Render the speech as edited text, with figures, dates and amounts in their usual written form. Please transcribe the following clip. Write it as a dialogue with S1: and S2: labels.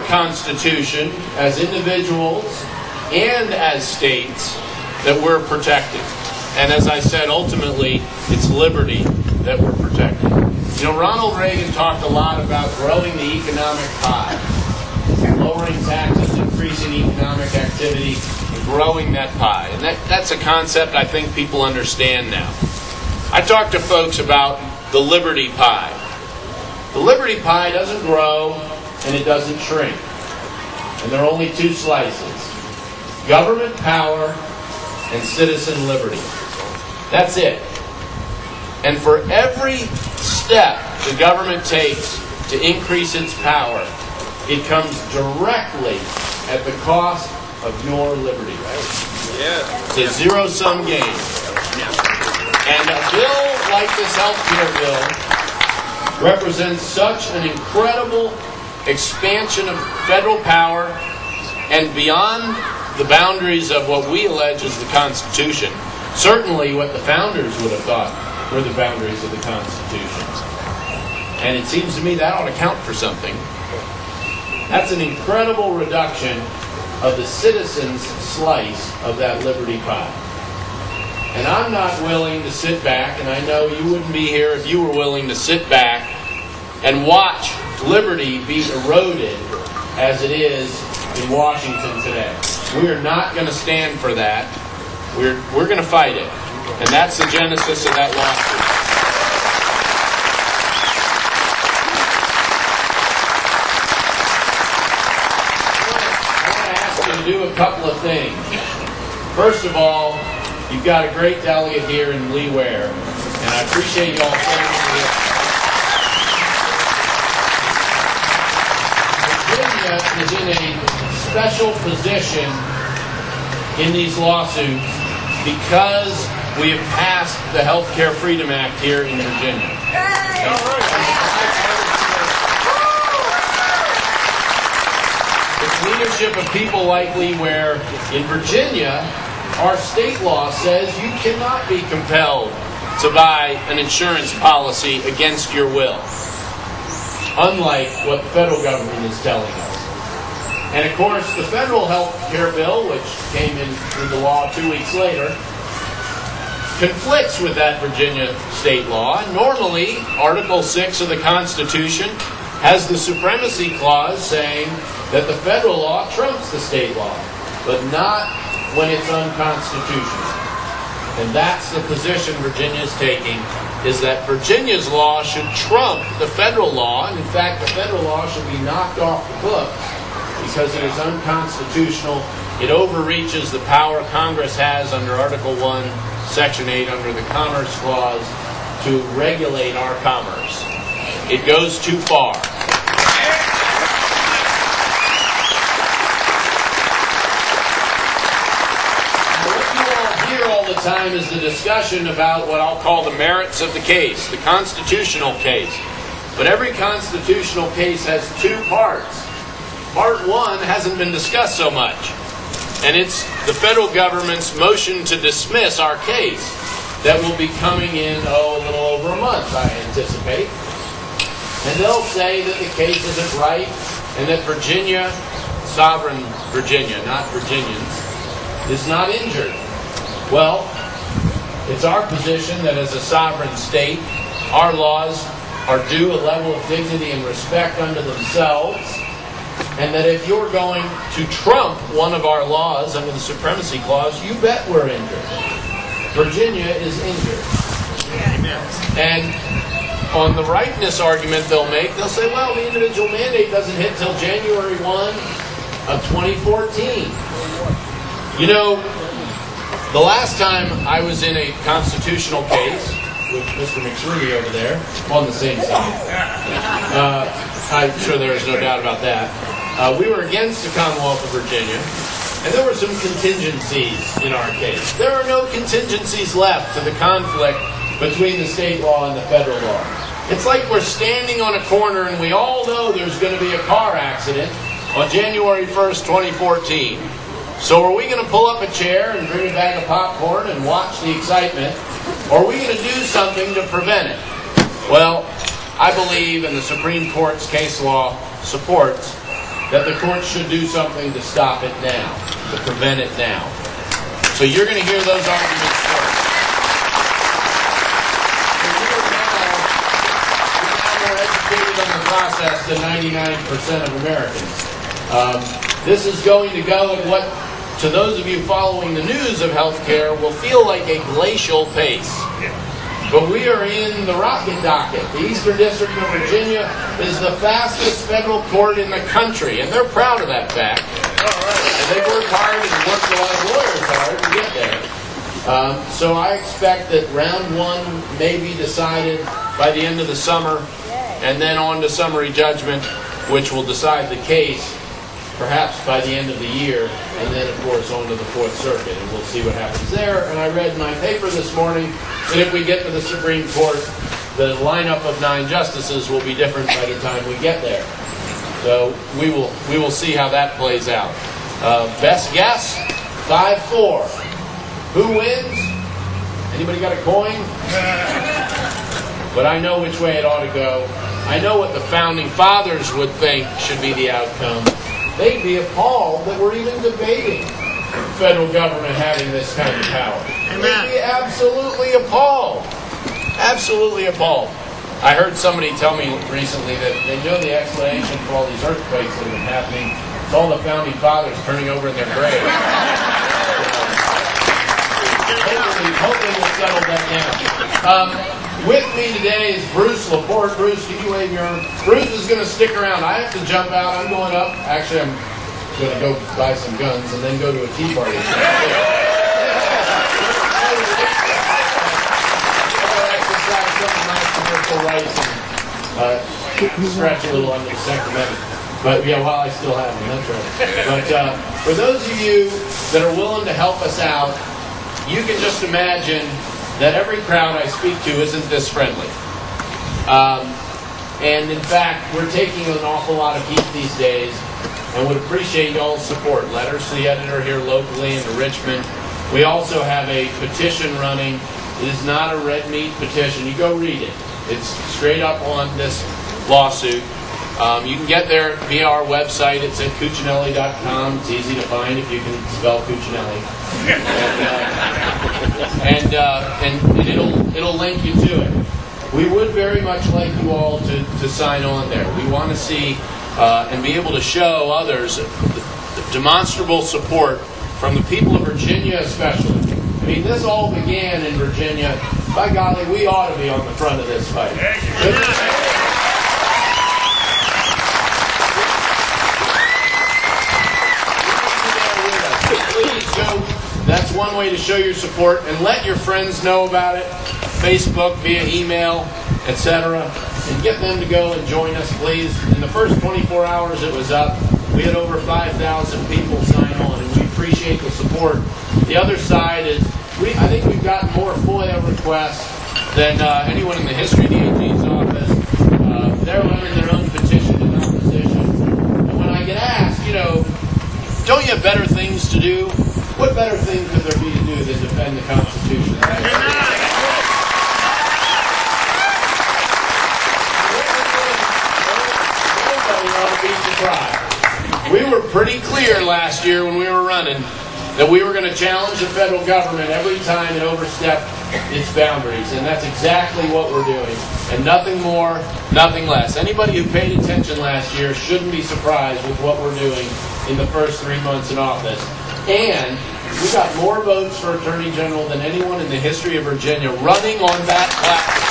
S1: Constitution, as individuals and as states, that we're protecting. And as I said, ultimately, it's liberty that we're protecting. You know, Ronald Reagan talked a lot about growing the economic pie, lowering taxes, increasing economic activity, and growing that pie. And that's a concept I think people understand now. I talk to folks about the liberty pie. The liberty pie doesn't grow and it doesn't shrink. And there are only two slices: government power and citizen liberty. That's it. And for every step the government takes to increase its power, it comes directly at the cost of your liberty, right?
S2: Yeah.
S1: It's a zero-sum game. And a bill like this healthcare bill represents such an incredible expansion of federal power and beyond the boundaries of what we allege is the Constitution, certainly what the founders would have thought were the boundaries of the Constitution. And it seems to me that ought to count for something. That's an incredible reduction of the citizens' slice of that liberty pie. And I'm not willing to sit back, and I know you wouldn't be here if you were willing to sit back and watch liberty be eroded as it is in Washington today. We are not going to stand for that. We're going to fight it. And that's the genesis of that lawsuit. I want to ask you to do a couple of things. First of all, you've got a great delegate here in Lee Ware, and I appreciate you all standing here. Virginia is in a special position in these lawsuits because we have passed the Health Care Freedom Act here in Virginia. It's leadership of people like Lee Ware. In Virginia, our state law says you cannot be compelled to buy an insurance policy against your will, unlike what the federal government is telling us. And of course, the federal health care bill, which came into the law 2 weeks later, conflicts with that Virginia state law. Normally, Article 6 of the Constitution has the supremacy clause saying that the federal law trumps the state law, but not when it's unconstitutional. And that's the position Virginia is taking, is that Virginia's law should trump the federal law, and in fact, the federal law should be knocked off the books because it is unconstitutional. It overreaches the power Congress has under Article 1, Section 8, under the Commerce Clause, to regulate our commerce. It goes too far. All the time is the discussion about what I'll call the merits of the case, the constitutional case. But every constitutional case has two parts. Part one hasn't been discussed so much, and it's the federal government's motion to dismiss our case that will be coming in, a little over a month, I anticipate. And they'll say that the case isn't right and that Virginia, sovereign Virginia, not Virginians, is not injured. Well, it's our position that as a sovereign state, our laws are due a level of dignity and respect unto themselves, and that if you're going to trump one of our laws under the Supremacy Clause, you bet we're injured. Virginia is injured. And on the rightness argument they'll make, they'll say, well, the individual mandate doesn't hit till January 1 of 2014. You know, the last time I was in a constitutional case with Mr. McShrewdy over there, on the same side, I'm sure there is no doubt about that, we were against the Commonwealth of Virginia, and there were some contingencies in our case. There are no contingencies left to the conflict between the state law and the federal law. It's like we're standing on a corner and we all know there's going to be a car accident on January 1st, 2014. So are we going to pull up a chair and bring a bag of popcorn and watch the excitement, or are we going to do something to prevent it? Well, I believe, and the Supreme Court's case law supports, that the court should do something to stop it now, to prevent it now. So you're going to hear those arguments first. We're more educated on the process than 99% of Americans. This is going to go at what, to those of you following the news of healthcare, will feel like a glacial pace. But we are in the rocket docket. The Eastern District of Virginia is the fastest federal court in the country, and they're proud of that fact. And they've worked hard and worked a lot of lawyers hard to get there. So I expect that round one may be decided by the end of the summer, and then on to summary judgment, which will decide the case perhaps by the end of the year, and then, of course, on to the Fourth Circuit, and we'll see what happens there. And I read in my paper this morning that if we get to the Supreme Court, the lineup of 9 justices will be different by the time we get there. So we will see how that plays out. Best guess, 5-4. Who wins? Anybody got a coin? But I know which way it ought to go. I know what the Founding Fathers would think should be the outcome. They'd be appalled that we're even debating the federal government having this kind of power. Amen. They'd be absolutely appalled. Absolutely appalled. I heard somebody tell me recently that they know the explanation for all these earthquakes that have been happening. It's all the Founding Fathers turning over in their graves. Hopefully we'll settle that down. With me today is Bruce Laporte. Bruce, can you wave your arm? Bruce is going to stick around. I have to jump out. I'm going up. Actually, I'm going to go buy some guns and then go to a tea party. Exercise something nice to vertical rice and stretch a little under the Second Amendment. But yeah, while I still have them, that's right. But for those of you that are willing to help us out, you can just imagine that every crowd I speak to isn't this friendly. And in fact, we're taking an awful lot of heat these days and would appreciate y'all's support. Letters to the editor here locally and to Richmond. We also have a petition running. It is not a red meat petition. You go read it. It's straight up on this lawsuit. You can get there via our website. It's at Cuccinelli.com. It's easy to find if you can spell Cuccinelli. And it'll link you to it. We would very much like you all to sign on there. We want to see and be able to show others the demonstrable support from the people of Virginia especially. I mean, this all began in Virginia. By golly, we ought to be on the front of this fight. Please go. That's one way to show your support, and let your friends know about it. Facebook, via email, etc. And get them to go and join us, please. In the first 24 hours it was up, we had over 5,000 people sign on, and we appreciate the support. The other side is, I think we've gotten more FOIA requests than anyone in the history of the AG's office. They're running their own petition in opposition. And when I get asked, don't you have better things to do? What better thing could there be to do than defend the Constitution? We were pretty clear last year when we were running that we were going to challenge the federal government every time it overstepped its boundaries, and that's exactly what we're doing. And nothing more, nothing less. Anybody who paid attention last year shouldn't be surprised with what we're doing in the first 3 months in office. And we got more votes for Attorney General than anyone in the history of Virginia running on that platform.